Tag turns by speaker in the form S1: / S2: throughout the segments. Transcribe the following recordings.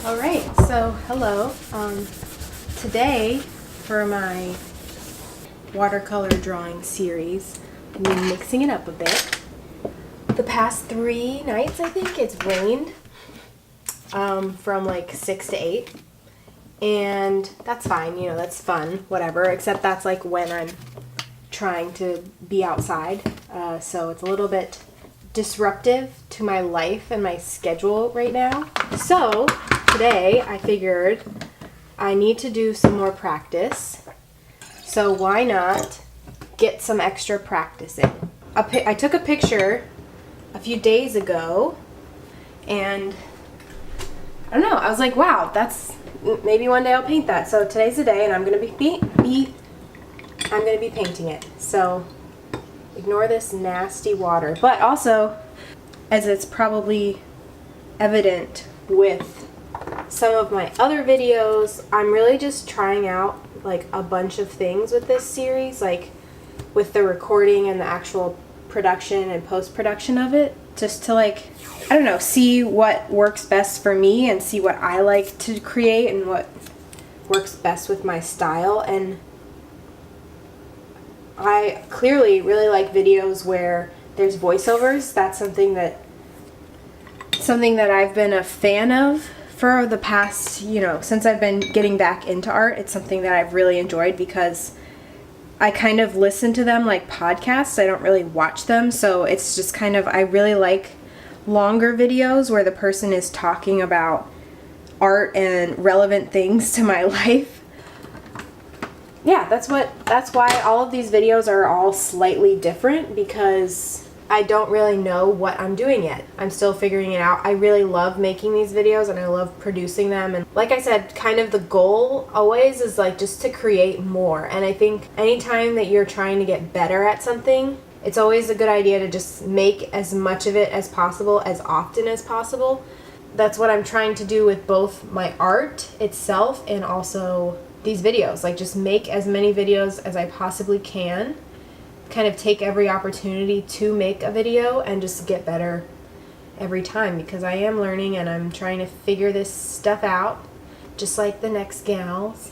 S1: All right, so hello. Today for my watercolor drawing series, I'm mixing it up a bit. The past 3 nights, I think, it's rained from like 6 to 8, and that's fine, you know, that's fun, whatever, except that's like when I'm trying to be outside, so it's a little bit disruptive to my life and my schedule right now. So today I figured I need to do some more practice, so why not get some extra practice in. I took a picture a few days ago and I don't know, I was like, wow, that's, maybe one day I'll paint that. So today's the day and I'm gonna be painting it. So ignore this nasty water. But also, as it's probably evident with some of my other videos, I'm really just trying out like a bunch of things with this series, like with the recording and the actual production and post-production of it, just to like, I don't know, see what works best for me and see what I like to create and what works best with my style. And I clearly really like videos where there's voiceovers. That's something that I've been a fan of for the past, you know, since I've been getting back into art. It's something that I've really enjoyed because I kind of listen to them like podcasts. I don't really watch them, so it's just kind of, I really like longer videos where the person is talking about art and relevant things to my life. Yeah, that's why all of these videos are all slightly different, because I don't really know what I'm doing yet. I'm still figuring it out. I really love making these videos and I love producing them. And like I said, kind of the goal always is like just to create more. And I think anytime that you're trying to get better at something, it's always a good idea to just make as much of it as possible, as often as possible. That's what I'm trying to do with both my art itself and also these videos. Like, just make as many videos as I possibly can, kind of take every opportunity to make a video and just get better every time, because I am learning and I'm trying to figure this stuff out just like the next gals.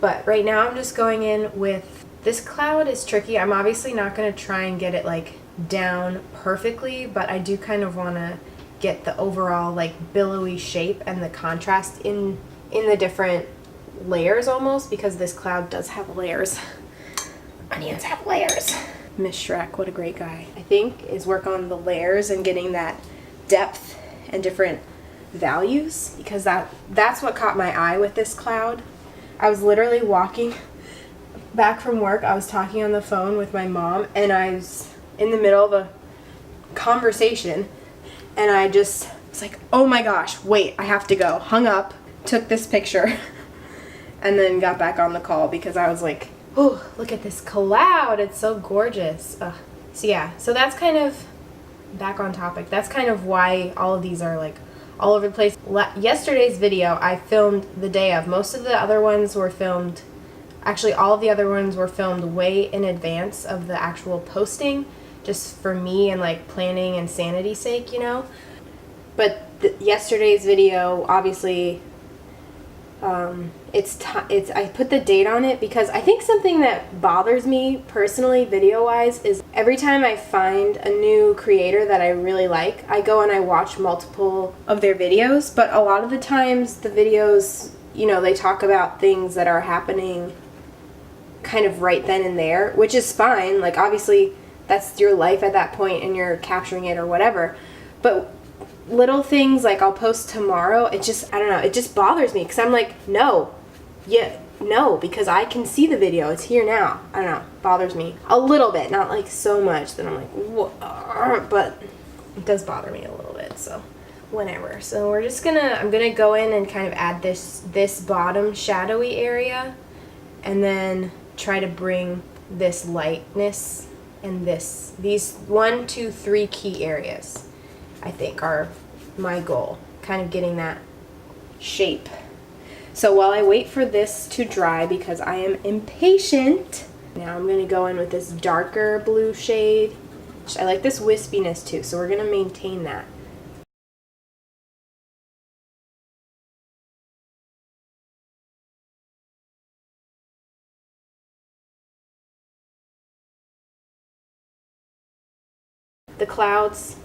S1: But right now I'm just going in with this cloud. Is tricky. I'm obviously not going to try and get it like down perfectly, but I do kind of want to get the overall like billowy shape and the contrast in the different layers almost, because this cloud does have layers. Onions have layers. Miss Shrek, what a great guy. I think is work on the layers and getting that depth and different values, because that's what caught my eye with this cloud. I was literally walking back from work. I was talking on the phone with my mom and I was in the middle of a conversation and I just was like, oh my gosh, wait, I have to go. Hung up, took this picture and then got back on the call because I was like, oh, look at this cloud. It's so gorgeous. So yeah, so that's kind of back on topic. That's kind of why all of these are like all over the place. Yesterday's video I filmed the day of. Most of the other ones were filmed, actually all of the other ones were filmed way in advance of the actual posting, just for me and like planning and sanity's sake, you know. But yesterday's video, obviously, I put the date on it because I think something that bothers me personally video-wise is every time I find a new creator that I really like, I go and I watch multiple of their videos, but a lot of the times the videos, you know, they talk about things that are happening kind of right then and there, which is fine. Like, obviously that's your life at that point and you're capturing it or whatever, but little things like I'll post tomorrow, it just, I don't know, it just bothers me because I'm like, no, because I can see the video, it's here now. I don't know, bothers me a little bit, not like so much that I'm like, whoa, but it does bother me a little bit, so whatever. So we're just I'm gonna go in and kind of add this bottom shadowy area and then try to bring this lightness and these 1, 2, 3 key areas, I think, are my goal, kind of getting that shape. So while I wait for this to dry, because I am impatient, now I'm going to go in with this darker blue shade. I like this wispiness too, so we're going to maintain that. the clouds.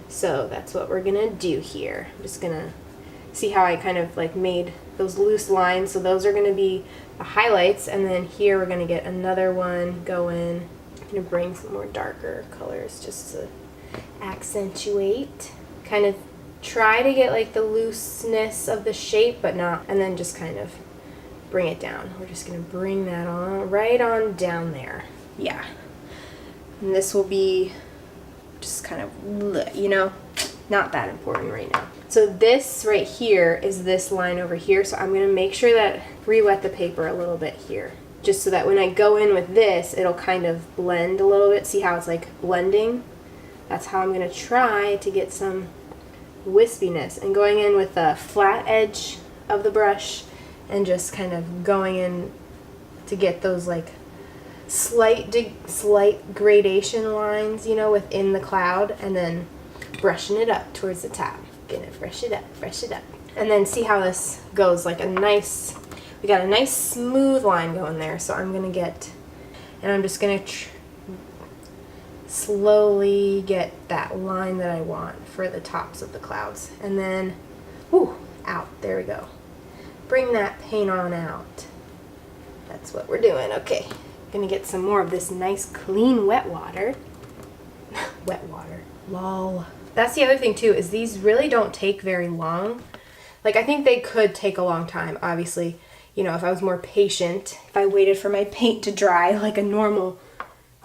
S1: So that's what we're gonna do here. I'm just gonna see how I kind of like made those loose lines. So those are gonna be the highlights, and then here we're gonna get another one going. I'm gonna bring some more darker colors just to accentuate. Kind of try to get like the looseness of the shape, but not, and then just kind of bring it down. We're just gonna bring that on, right on down there. Yeah. And this will be just kind of, you know, not that important right now. So this right here is this line over here. So I'm gonna make sure that re-wet the paper a little bit here, just so that when I go in with this, it'll kind of blend a little bit. See how it's like blending? That's how I'm gonna try to get some wispiness, and going in with the flat edge of the brush and just kind of going in to get those like slight gradation lines, you know, within the cloud, and then brushing it up towards the top. Gonna brush it up, and then see how this goes. Like we got a nice smooth line going there. So I'm gonna get, and I'm just gonna slowly get that line that I want for the tops of the clouds, and then, out, there we go. Bring that paint on out. That's what we're doing. Okay, gonna get some more of this nice clean wet water. Wet water, lol. That's the other thing too, is these really don't take very long. Like, I think they could take a long time, obviously. You know, if I was more patient, if I waited for my paint to dry like a normal,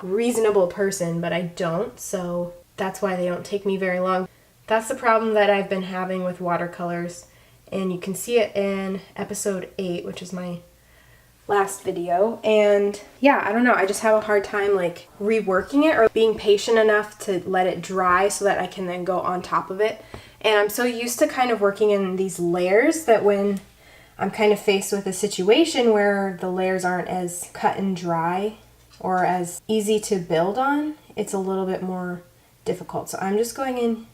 S1: reasonable person, but I don't, so that's why they don't take me very long. That's the problem that I've been having with watercolors, and you can see it in episode 8, which is my last video. And yeah, I don't know, I just have a hard time like reworking it or being patient enough to let it dry so that I can then go on top of it. And I'm so used to kind of working in these layers that when I'm kind of faced with a situation where the layers aren't as cut and dry or as easy to build on, it's a little bit more difficult. So I'm just going in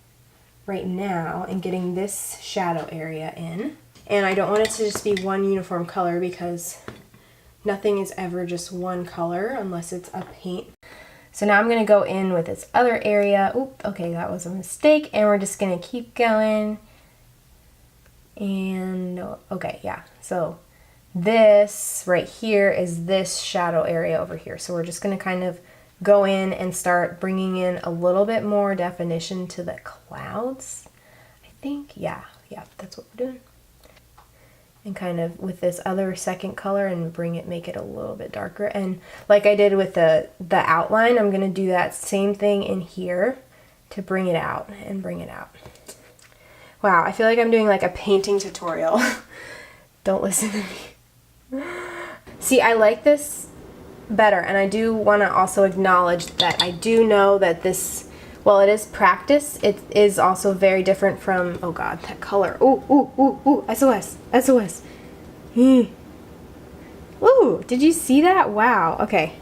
S1: right now and getting this shadow area in. And I don't want it to just be one uniform color, because nothing is ever just one color unless it's a paint. So now I'm gonna go in with this other area. Oop, okay, that was a mistake. And we're just gonna keep going. And okay, yeah. So this right here is this shadow area over here. So we're just gonna kind of go in and start bringing in a little bit more definition to the clouds. I think, yeah, that's what we're doing. And kind of with this other second color and make it a little bit darker. And like I did with the outline, I'm gonna do that same thing in here to bring it out and bring it out. Wow, I feel like I'm doing like a painting tutorial. Don't listen to me. See, I like this better, and I do want to also acknowledge that I do know that this, while it is practice, it is also very different from, oh god, that color. Ooh, SOS. Ooh, did you see that? Wow, okay.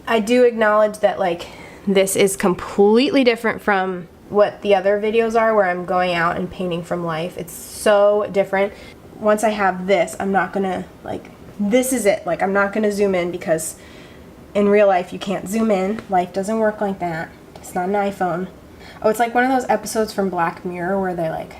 S1: I do acknowledge that like this is completely different from what the other videos are where I'm going out and painting from life. It's so different. Once I have this, I'm not gonna like, this is it. Like, I'm not gonna zoom in, because in real life you can't zoom in. Life doesn't work like that. It's not an iPhone. Oh, it's like one of those episodes from Black Mirror where they like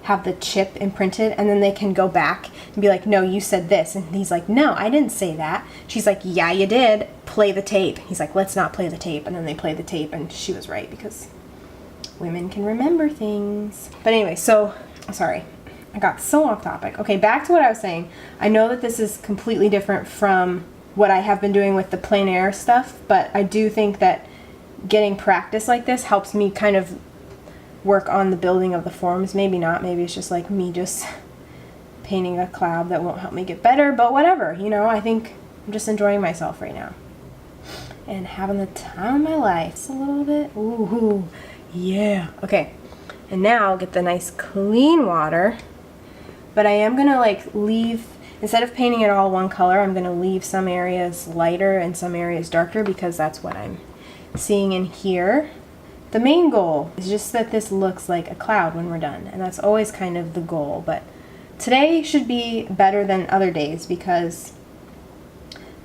S1: have the chip imprinted and then they can go back and be like, no, you said this. And he's like, no, I didn't say that. She's like, yeah, you did. Play the tape. He's like, let's not play the tape. And then they play the tape, and she was right, because women can remember things. But anyway, so, sorry, I got so off topic. Okay, back to what I was saying. I know that this is completely different from what I have been doing with the plein air stuff, but I do think that getting practice like this helps me kind of work on the building of the forms. Maybe not, maybe it's just like me just painting a cloud that won't help me get better, but whatever, you know, I think I'm just enjoying myself right now and having the time of my life. Just a little bit, ooh, yeah. Okay, and now get the nice clean water, but I am gonna like leave, instead of painting it all one color, I'm gonna leave some areas lighter and some areas darker, because that's what I'm seeing in here. The main goal is just that this looks like a cloud when we're done, and that's always kind of the goal, but today should be better than other days because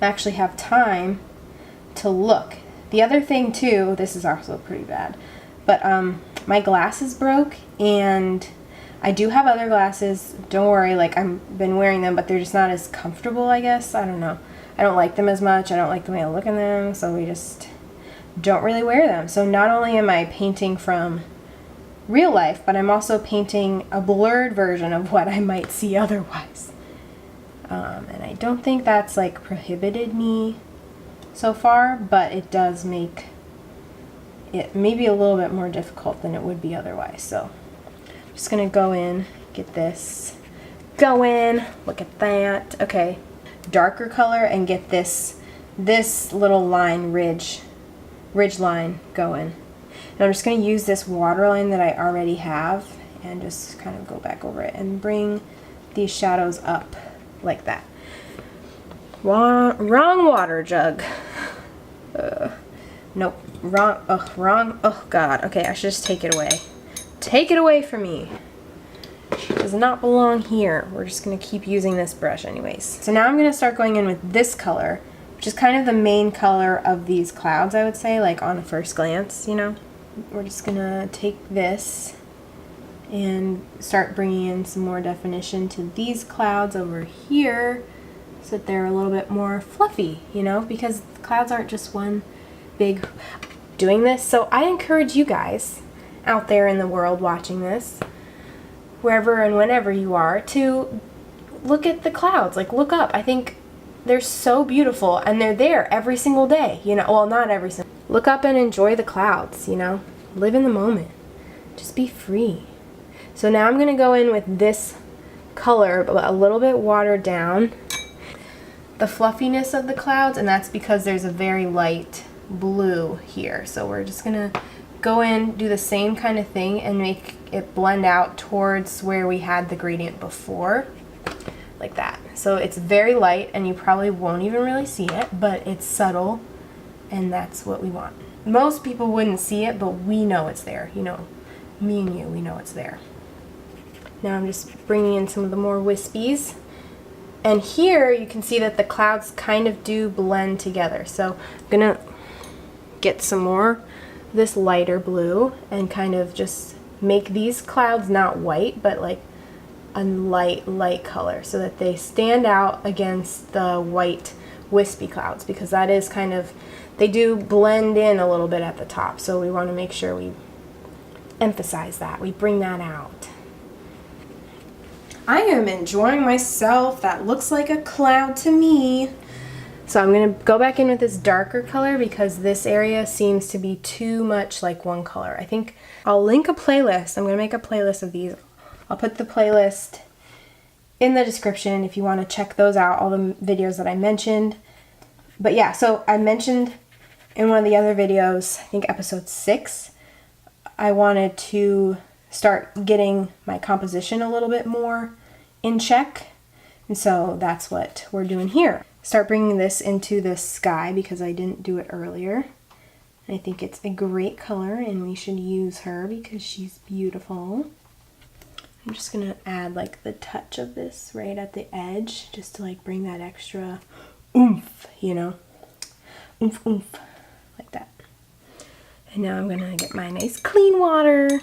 S1: I actually have time to look The other thing too, this is also pretty bad, but my glasses broke, and I do have other glasses. Don't worry, like I've been wearing them, but they're just not as comfortable, I guess. I don't know. I don't like them as much. I don't like the way I look in them, so we just don't really wear them. So not only am I painting from real life, but I'm also painting a blurred version of what I might see otherwise. And I don't think that's like prohibited me so far, but it does make it maybe a little bit more difficult than it would be otherwise. So I'm just gonna go in, get this going. Look at that. Okay, darker color, and get this little line, ridge line going. And I'm just going to use this waterline that I already have and just kind of go back over it and bring these shadows up like that. Wrong water jug. Nope. Wrong. Oh God. Okay, I should just take it away. Take it away from me. It does not belong here. We're just going to keep using this brush anyways. So now I'm going to start going in with this color, which is kind of the main color of these clouds, I would say, like on a first glance, you know. We're just gonna take this and start bringing in some more definition to these clouds over here so that they're a little bit more fluffy, you know, because clouds aren't just one big doing this. So I encourage you guys out there in the world watching this, wherever and whenever you are, to look at the clouds, like look up. I think they're so beautiful, and they're there every single day, you know. Well, not every single. Look up and enjoy the clouds, you know. Live in the moment. Just be free. So now I'm going to go in with this color, but a little bit watered down. The fluffiness of the clouds, and that's because there's a very light blue here. So we're just going to go in, do the same kind of thing, and make it blend out towards where we had the gradient before. Like that. So it's very light, and you probably won't even really see it, but it's subtle, and that's what we want. Most people wouldn't see it, but we know it's there. You know, me and you, we know it's there. Now I'm just bringing in some of the more wispies, and here you can see that the clouds kind of do blend together. So I'm gonna get some more of this lighter blue and kind of just make these clouds not white, but like a light color, so that they stand out against the white wispy clouds, because that is kind of, they do blend in a little bit at the top, so we want to make sure we emphasize that, we bring that out. I am enjoying myself. That looks like a cloud to me. So I'm going to go back in with this darker color because this area seems to be too much like one color. I think I'll link a playlist. I'm going to make a playlist of these. I'll put the playlist in the description if you want to check those out, all the videos that I mentioned. But yeah, so I mentioned in one of the other videos, I think episode 6, I wanted to start getting my composition a little bit more in check. And so that's what we're doing here. Start bringing this into the sky because I didn't do it earlier. I think it's a great color and we should use her because she's beautiful. I'm just gonna add like the touch of this right at the edge just to like bring that extra oomph, you know, oomph, like that. And now I'm gonna get my nice clean water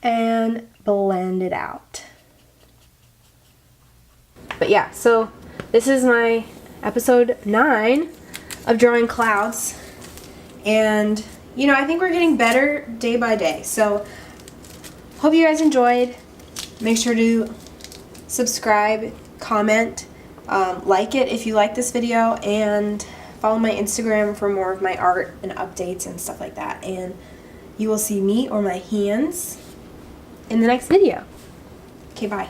S1: and blend it out. But yeah, so this is my episode 9 of drawing clouds, and you know, I think we're getting better day by day. So hope you guys enjoyed. Make sure to subscribe, comment, like it if you like this video, and follow my Instagram for more of my art and updates and stuff like that. And you will see me or my hands in the next video. Okay, bye.